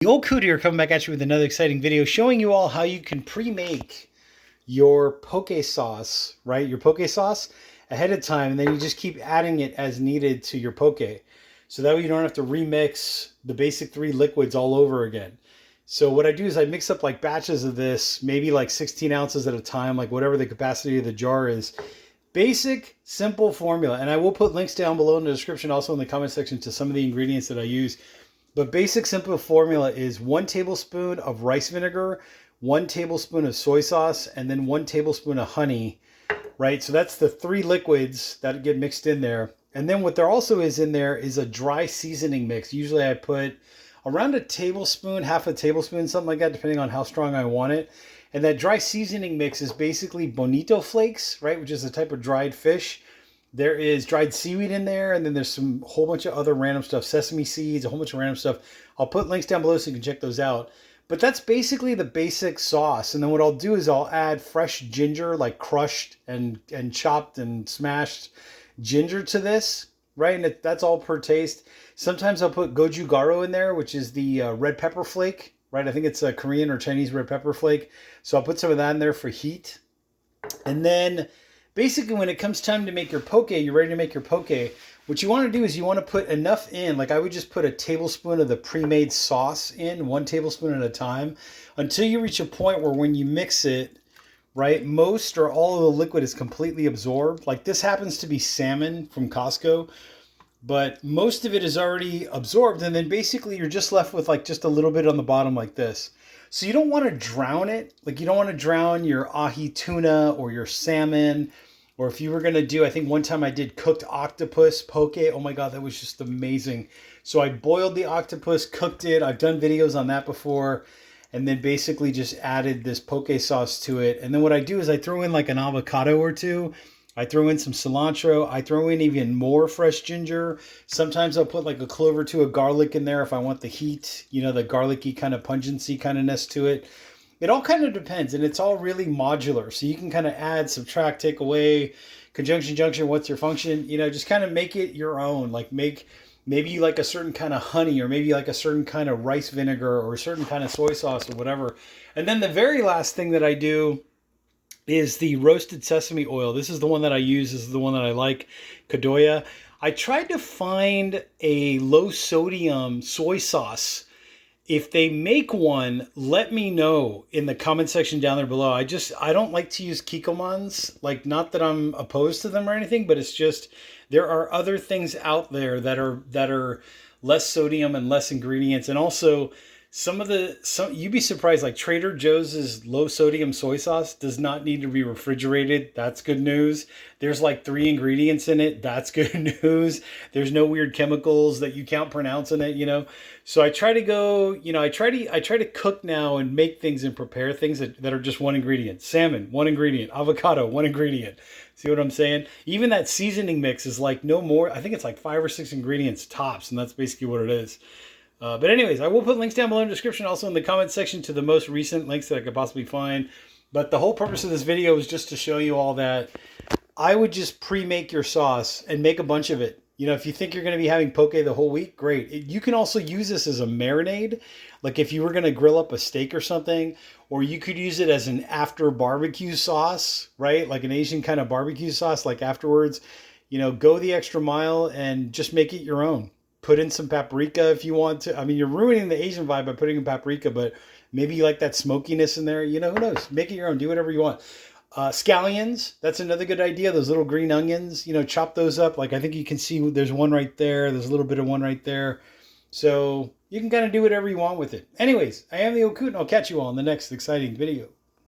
The old Coot here coming back at you with another exciting video showing you all how you can pre-make your poke sauce, right? Your poke sauce ahead of time, and then you just keep adding it as needed to your poke. So that way you don't have to remix the basic 3 liquids all over again. So what I do is I mix up like batches of this, maybe like 16 ounces at a time, like whatever the capacity of the jar is. Basic, simple formula. And I will put links down below in the description, also in the comment section, to some of the ingredients that I use. But basic simple formula is 1 tablespoon of rice vinegar, 1 tablespoon of soy sauce, and then 1 tablespoon of honey, right? So that's the 3 liquids that get mixed in there. And then what there also is in there is a dry seasoning mix. Usually I put around a tablespoon, half a tablespoon, something like that, depending on how strong I want it. And that dry seasoning mix is basically bonito flakes, right? Which is a type of dried fish. There is dried seaweed in there, and then there's some whole bunch of other random stuff, sesame seeds, a whole bunch of random stuff. I'll put links down below so you can check those out. But that's basically the basic sauce. And then what I'll do is I'll add fresh ginger, like crushed and chopped and smashed ginger to this, right? And that's all per taste. Sometimes I'll put gochugaru in there, which is the red pepper flake, right? I think it's a Korean or Chinese red pepper flake. So I'll put some of that in there for heat. And then basically, when it comes time to make your poke, you're ready to make your poke. What you want to do is you want to put enough in, like I would just put a tablespoon of the pre-made sauce in, 1 tablespoon at a time, until you reach a point where when you mix it, right, most or all of the liquid is completely absorbed. Like this happens to be salmon from Costco, but most of it is already absorbed. And then basically you're just left with like just a little bit on the bottom like this. So you don't want to drown it. Like you don't want to drown your ahi tuna or your salmon. Or if you were going to do, I think one time I did cooked octopus poke. Oh my God, that was just amazing. So I boiled the octopus, cooked it. I've done videos on that before. And then basically just added this poke sauce to it. And then what I do is I throw in like an avocado or two. I throw in some cilantro. I throw in even more fresh ginger. Sometimes I'll put like a clove or two of garlic in there if I want the heat, you know, the garlicky kind of pungency kind of ness to it. It all kind of depends, and it's all really modular. So you can kind of add, subtract, take away, conjunction, junction, what's your function? You know, just kind of make it your own. Like maybe you like a certain kind of honey, or maybe you like a certain kind of rice vinegar, or a certain kind of soy sauce, or whatever. And then the very last thing that I do is the roasted sesame oil. This is the one that I use. This is the one that I like, Kadoya. I tried to find a low sodium soy sauce. If they make one, let me know in the comment section down there below. I don't like to use Kikkomans. Like, not that I'm opposed to them or anything, but it's just there are other things out there that are less sodium and less ingredients. And also some you'd be surprised, like Trader Joe's low sodium soy sauce does not need to be refrigerated. That's good news. There's like 3 ingredients in it. That's good news. There's no weird chemicals that you can't pronounce in it, you know. So I try to go, you know, I try to cook now and make things and prepare things that are just 1 ingredient. Salmon, 1 ingredient. Avocado, 1 ingredient. See what I'm saying? Even that seasoning mix is like no more. I think it's like 5 or 6 ingredients tops, and that's basically what it is. But anyways, I will put links down below in the description, also in the comment section, to the most recent links that I could possibly find. But the whole purpose of this video is just to show you all that I would just pre-make your sauce and make a bunch of it. You know, if you think you're going to be having poke the whole week, great. You can also use this as a marinade. Like if you were going to grill up a steak or something, or you could use it as an after barbecue sauce, right? Like an Asian kind of barbecue sauce, like afterwards, you know, go the extra mile and just make it your own. Put in some paprika if you want to. I mean, you're ruining the Asian vibe by putting in paprika, but maybe you like that smokiness in there. You know, who knows? Make it your own. Do whatever you want. Scallions, that's another good idea. Those little green onions, you know, chop those up. Like I think you can see there's one right there. There's a little bit of one right there. So you can kind of do whatever you want with it. Anyways, I am the Old Coot, and I'll catch you all in the next exciting video.